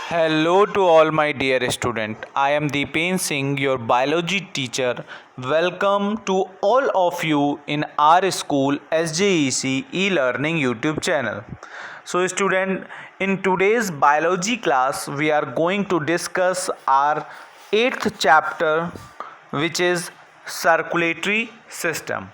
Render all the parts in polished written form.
Hello to all my dear student. I am Deepen Singh, your biology teacher. Welcome to all of you in our school SJEC e-learning YouTube channel. So student, in today's biology class we are going to discuss our 8th chapter, which is circulatory system.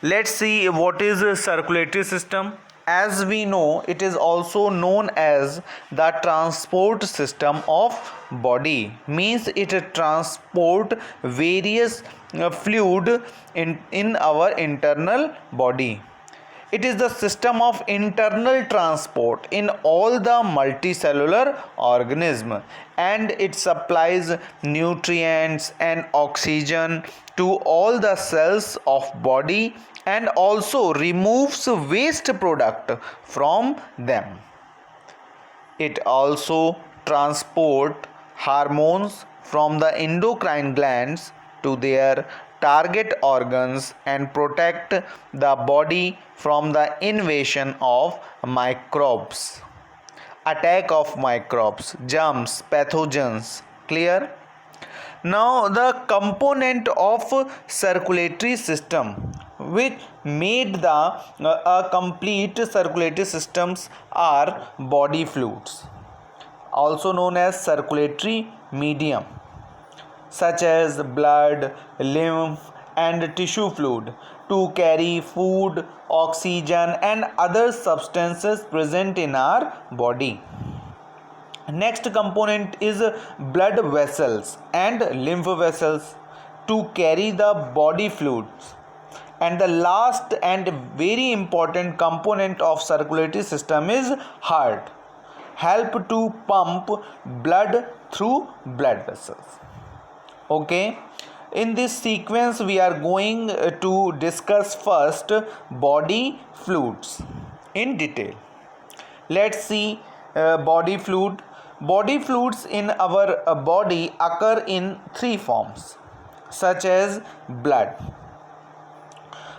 Let's see what is a circulatory system. As we know, it is also known as the transport system of body. Means it transport various fluid in our internal body. It is the system of internal transport in all the multicellular organism, and it supplies nutrients and oxygen to all the cells of body and also removes waste product from them. It also transport hormones from the endocrine glands to their target organs and protect the body from the invasion of microbes, attack of microbes, germs, pathogens. Clear? Now the component of circulatory system which made the a complete circulatory systems are body fluids, also known as circulatory medium, such as blood, lymph, and tissue fluid to carry food, oxygen, and other substances present in our body. Next component is blood vessels and lymph vessels to carry the body fluids. And the last and very important component of circulatory system is heart, help to pump blood through blood vessels. Okay, in this sequence we are going to discuss first body fluids in detail. Let's see body fluid. Body fluids in our body occur in three forms, such as blood.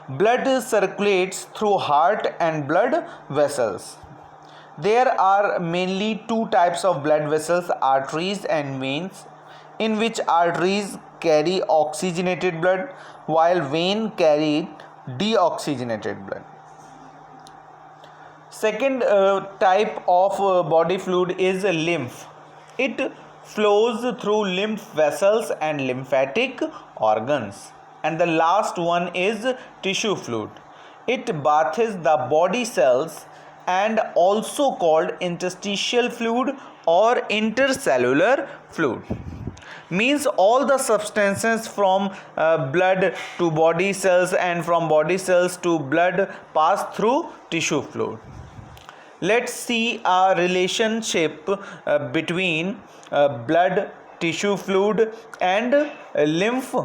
Blood circulates through heart and blood vessels. There are mainly two types of blood vessels, arteries and veins, in which arteries carry oxygenated blood while veins carry deoxygenated blood. Second type of body fluid is lymph. It flows through lymph vessels and lymphatic organs. And the last one is tissue fluid. It bathes the body cells and also called interstitial fluid or intercellular fluid. Means all the substances from blood to body cells and from body cells to blood pass through tissue fluid. Let's see a relationship between blood, tissue fluid, and lymph.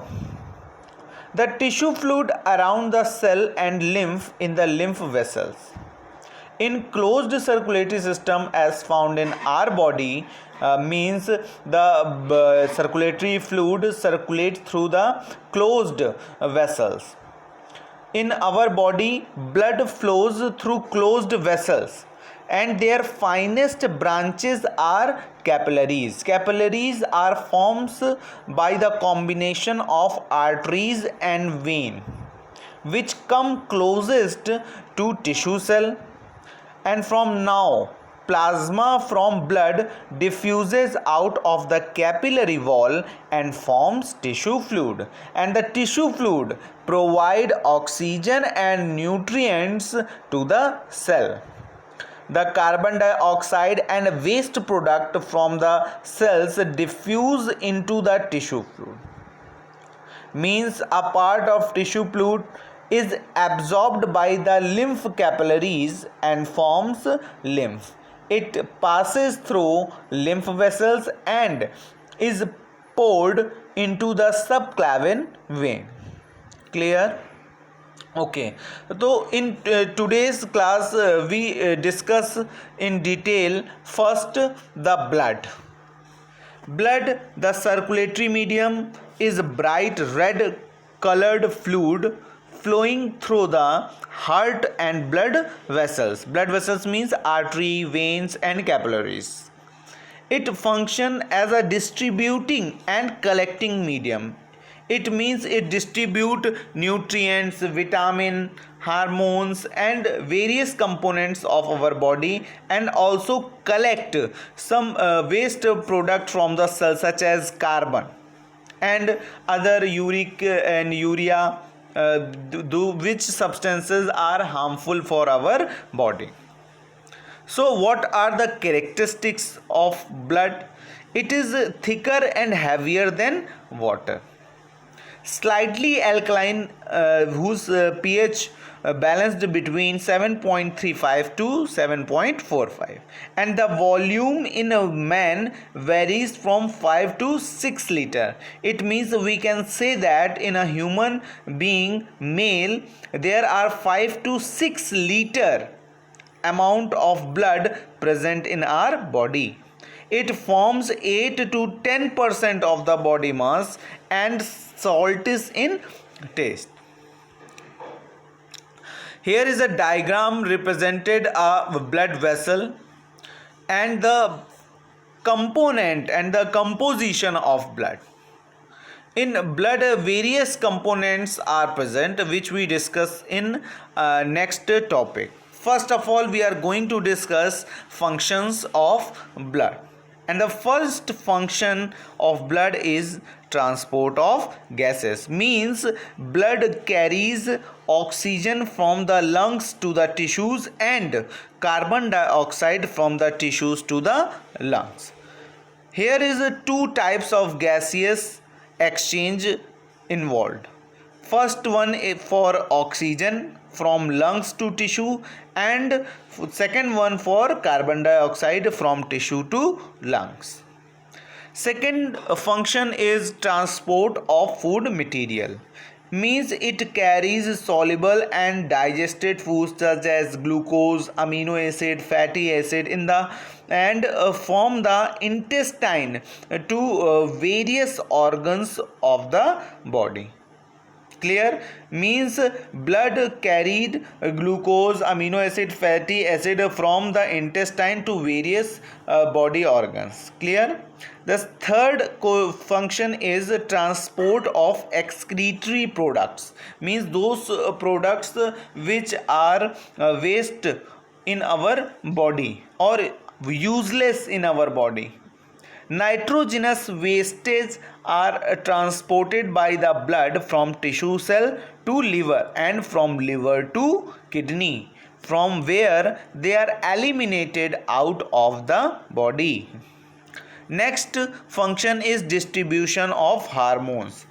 The tissue fluid around the cell and lymph in the lymph vessels. In closed circulatory system as found in our body, means the circulatory fluid circulates through the closed vessels. In our body, blood flows through closed vessels, and their finest branches are capillaries. Capillaries are formed by the combination of arteries and vein, which come closest to tissue cell. And from now, plasma from blood diffuses out of the capillary wall and forms tissue fluid, and the tissue fluid provide oxygen and nutrients to the cell. The carbon dioxide and waste product from the cells diffuse into the tissue fluid. Means a part of tissue fluid is absorbed by the lymph capillaries and forms lymph. It passes through lymph vessels and is poured into the subclavian vein. Clear? Okay, so in today's class we discuss in detail first the blood. Blood, the circulatory medium, is bright red colored fluid flowing through the heart and blood vessels. Blood vessels means artery, veins, and capillaries. It functions as a distributing and collecting medium. It means it distribute nutrients, vitamin, hormones and various components of our body, and also collect some waste product from the cell such as carbon and other uric and urea, which substances are harmful for our body. So what are the characteristics of blood? It is thicker and heavier than water, slightly alkaline, whose pH balanced between 7.35 to 7.45, and the volume in a man varies from 5 to 6 liter. It means we can say that in a human being male there are 5 to 6 liter amount of blood present in our body. It forms 8 to 10% of the body mass, and salt is in taste. Here is a diagram represented a blood vessel and the component and the composition of blood. In blood, various components are present, which we discuss in next topic. First of all, we are going to discuss functions of blood. And the first function of blood is transport of gases. Means blood carries oxygen from the lungs to the tissues and carbon dioxide from the tissues to the lungs. Here is two types of gaseous exchange involved. First one is for oxygen from lungs to tissue, and second one for carbon dioxide from tissue to lungs. Second function is transport of food material. Means it carries soluble and digested foods such as glucose, amino acid, fatty acid in the and from the intestine to various organs of the body. Clear? Means blood carried glucose, amino acid, fatty acid from the intestine to various body organs. Clear? The third function is transport of excretory products. Means those products which are waste in our body or useless in our body. Nitrogenous wastage are transported by the blood from tissue cell to liver and from liver to kidney, from where they are eliminated out of the body. Next function is distribution of hormones.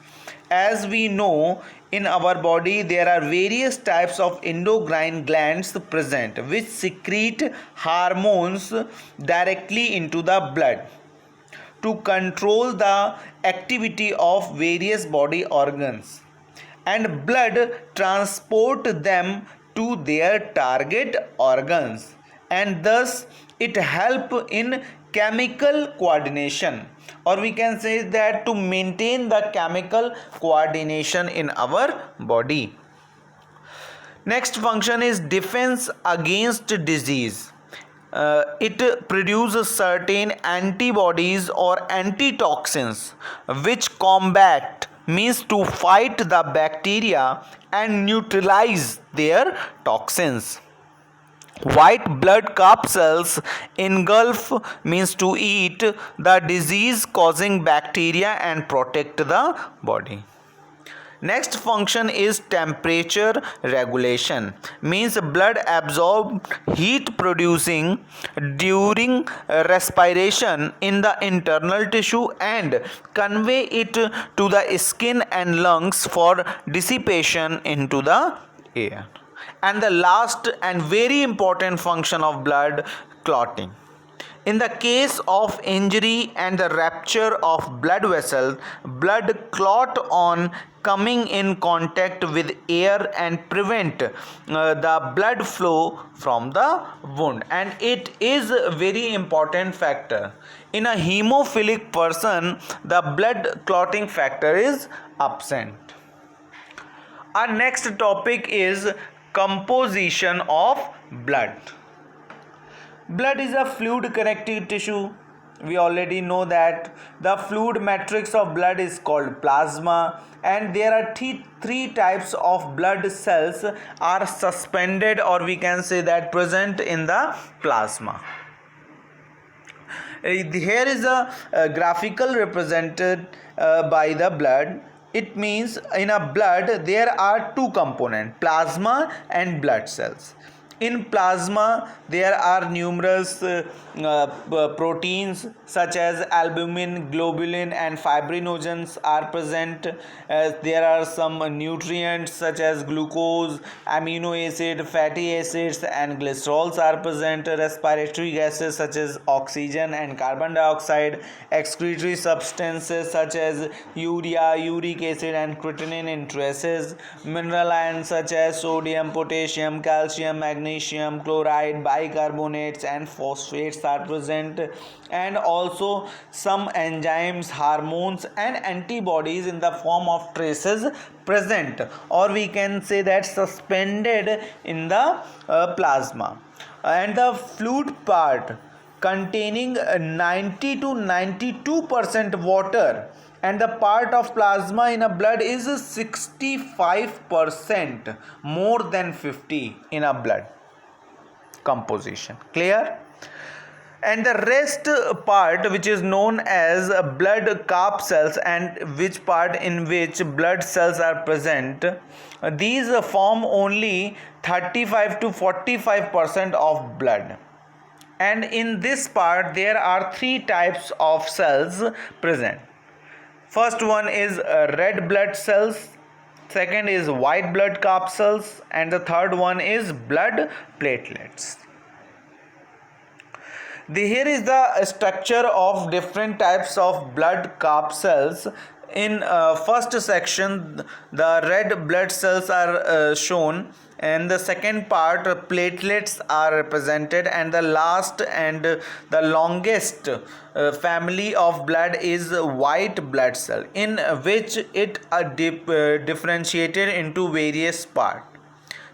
As we know, in our body there are various types of endocrine glands present which secrete hormones directly into the blood to control the activity of various body organs, and blood transport them to their target organs, and thus it help in chemical coordination, or we can say that to maintain the chemical coordination in our body. Next function is defense against disease. It produces certain antibodies or antitoxins which combat, means to fight the bacteria and neutralize their toxins. White blood corpuscles engulf, means to eat the disease causing bacteria and protect the body. Next function is temperature regulation. Means blood absorb heat producing during respiration in the internal tissue and convey it to the skin and lungs for dissipation into the air. And the last and very important function of blood, clotting. In the case of injury and the rupture of blood vessel, blood clot on coming in contact with air and prevent the blood flow from the wound, and it is a very important factor. In a hemophilic person, the blood clotting factor is absent. Our next topic is composition of blood. Blood is a fluid connective tissue we already know that the fluid matrix of blood is called plasma, and there are three types of blood cells are suspended, or we can say that present in the plasma. Here is a graphical represented by the blood. It means in a blood there are two components, plasma and blood cells. In plasma there are numerous proteins such as albumin, globulin and fibrinogens are present. There are some nutrients such as glucose, amino acid, fatty acids and glycerols are present. Respiratory gases such as oxygen and carbon dioxide, excretory substances such as urea, uric acid and creatinine in traces, mineral ions such as sodium, potassium, calcium, magnesium, chloride, bicarbonates and phosphates are present, and also some enzymes, hormones and antibodies in the form of traces present, or we can say that suspended in the plasma. And the fluid part containing 90 to 92% water, and the part of plasma in a blood is 65%, more than 50 in a blood composition. Clear? And the rest part, which is known as blood carp cells, and which part in which blood cells are present, these form only 35 to 45% of blood. And in this part there are three types of cells present. First one is red blood cells, second is white blood carp cells, and the third one is blood platelets. Here is the structure of different types of blood carp cells. In first section the red blood cells are shown, and the second part platelets are represented, and the last and the longest family of blood is white blood cell, in which it differentiated into various parts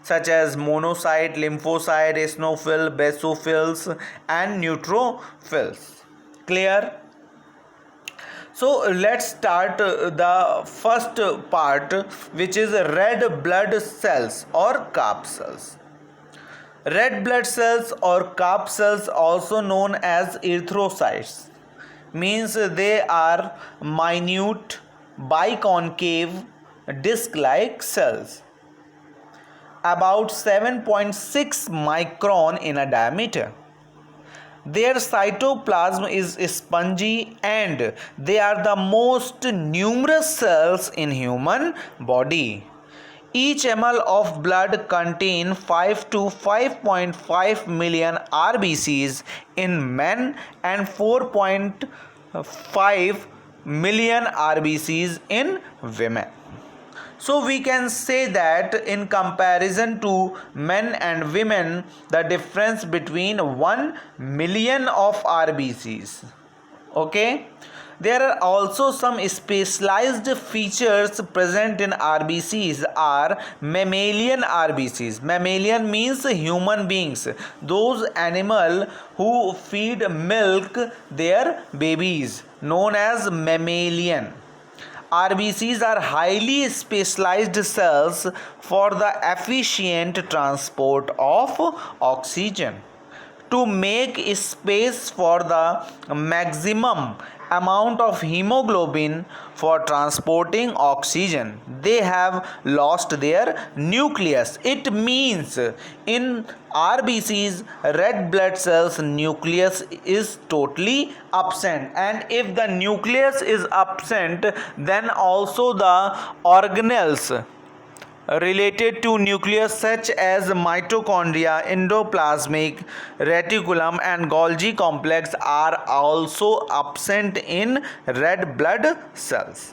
such as monocyte, lymphocyte, eosinophil, basophils and neutrophils. Clear? So let's start the first part, which is red blood cells or carp cells. Red blood cells or carp cells, also known as erythrocytes, means they are minute biconcave disc-like cells about 7.6 micron in a diameter. Their cytoplasm is spongy, and they are the most numerous cells in human body. Each ml of blood contains 5 to 5.5 million RBCs in men and 4.5 million RBCs in women. So we can say that in comparison to men and women, the difference between 1 million of RBCs. Okay. There are also some specialized features present in RBCs are mammalian RBCs. Mammalian means human beings, those animal who feed milk their babies, known as mammalian. RBCs are highly specialized cells for the efficient transport of oxygen. To make space for the maximum amount of hemoglobin for transporting oxygen, they have lost their nucleus. It means in RBCs, red blood cells nucleus is totally absent, and if the nucleus is absent, then also the organelles related to nucleus such as mitochondria, endoplasmic reticulum and Golgi complex are also absent in red blood cells.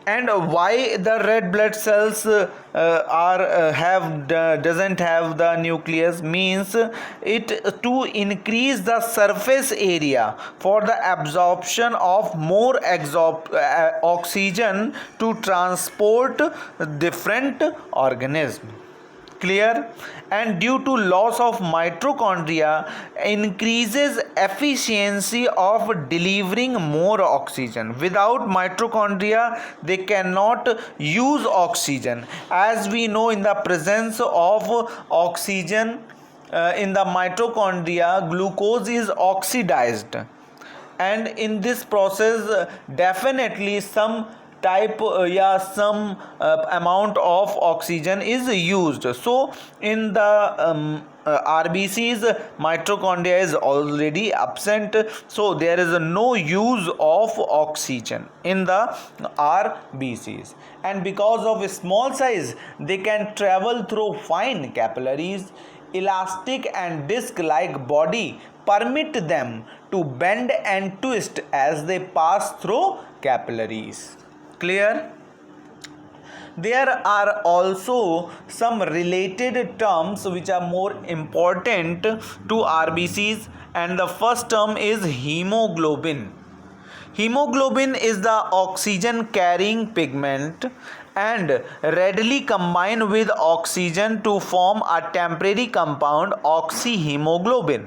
And why the red blood cells doesn't have the nucleus means it to increase the surface area for the absorption of more oxygen to transport different organisms. Clear? And due to loss of mitochondria, increases efficiency of delivering more oxygen. Without mitochondria, they cannot use oxygen. As we know, in the presence of oxygen in the mitochondria, glucose is oxidized, and in this process definitely some some amount of oxygen is used. So in the RBCs, mitochondria is already absent, so there is no use of oxygen in the RBCs. And because of small size, they can travel through fine capillaries. Elastic and disc-like body permit them to bend and twist as they pass through capillaries. Clear? There are also some related terms which are more important to RBCs, and the first term is hemoglobin. Hemoglobin is the oxygen carrying pigment and readily combine with oxygen to form a temporary compound, oxyhemoglobin.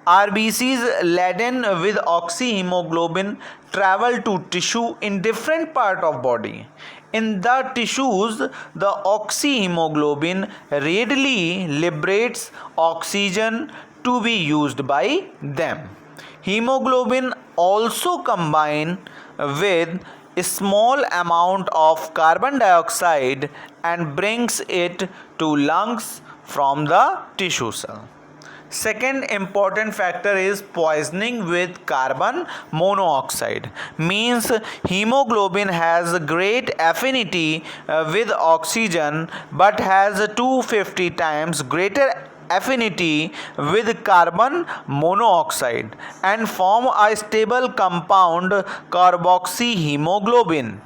RBCs laden with oxyhemoglobin travel to tissue in different part of body. In the tissues, the oxyhemoglobin readily liberates oxygen to be used by them. Hemoglobin also combine with a small amount of carbon dioxide and brings it to lungs from the tissue cell. Second important factor is poisoning with carbon monoxide. Means hemoglobin has great affinity with oxygen but has 250 times greater affinity with carbon monoxide and form a stable compound, carboxyhemoglobin.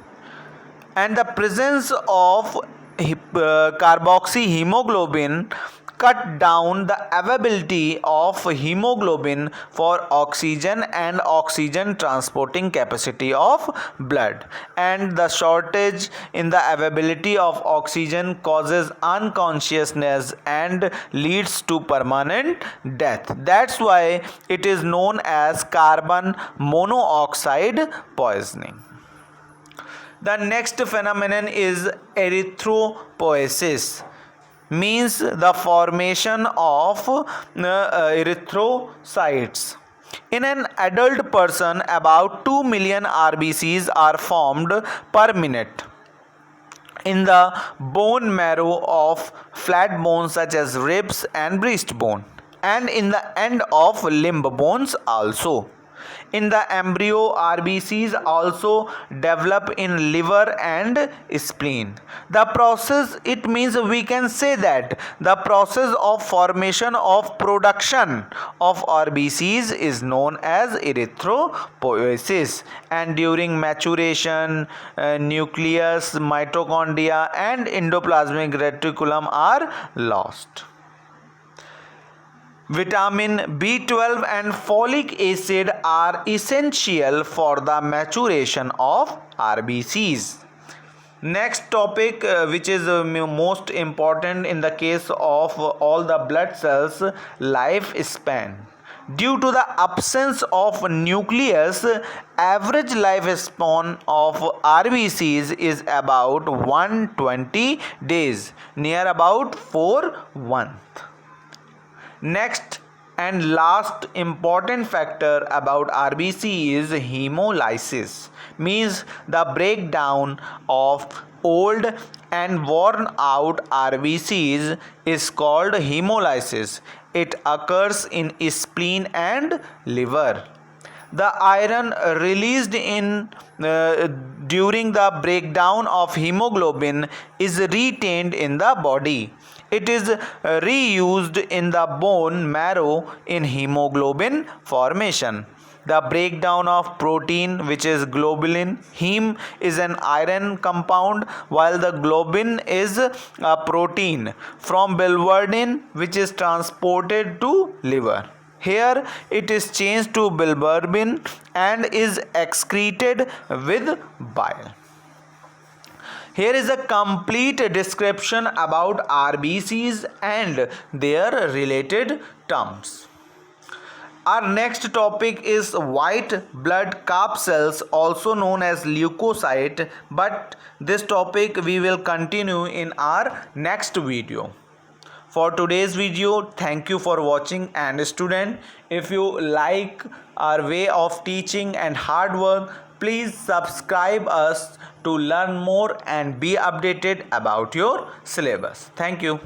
And the presence of carboxyhemoglobin cut down the availability of hemoglobin for oxygen and oxygen transporting capacity of blood, and the shortage in the availability of oxygen causes unconsciousness and leads to permanent death. That's why it is known as carbon monoxide poisoning. The next phenomenon is erythropoiesis, means the formation of erythrocytes. In an adult person, about 2 million RBCs are formed per minute in the bone marrow of flat bones such as ribs and breastbone, and in the end of limb bones also. In the embryo, RBCs also develop in liver and spleen. The process, it means we can say that the process of formation of production of RBCs is known as erythropoiesis, and during maturation, nucleus, mitochondria and endoplasmic reticulum are lost. Vitamin B12 and folic acid are essential for the maturation of RBCs. Next topic, which is most important in the case of all the blood cells, lifespan. Due to the absence of nucleus, average lifespan of RBCs is about 120 days, near about 4 months. Next and last important factor about RBC is hemolysis, means the breakdown of old and worn out RBCs is called hemolysis. It occurs in spleen and liver. The iron released in during the breakdown of hemoglobin is retained in the body. It is reused in the bone marrow in hemoglobin formation. The breakdown of protein, which is globulin. Heme is an iron compound, while the globin is a protein from biliverdin, which is transported to liver. Here it is changed to bilirubin and is excreted with bile. Here is a complete description about RBCs and their related terms. Our next topic is white blood calf cells, also known as leukocyte, but this topic we will continue in our next video. For today's video, thank you for watching, and student, if you like our way of teaching and hard work, please subscribe us to learn more and be updated about your syllabus. Thank you.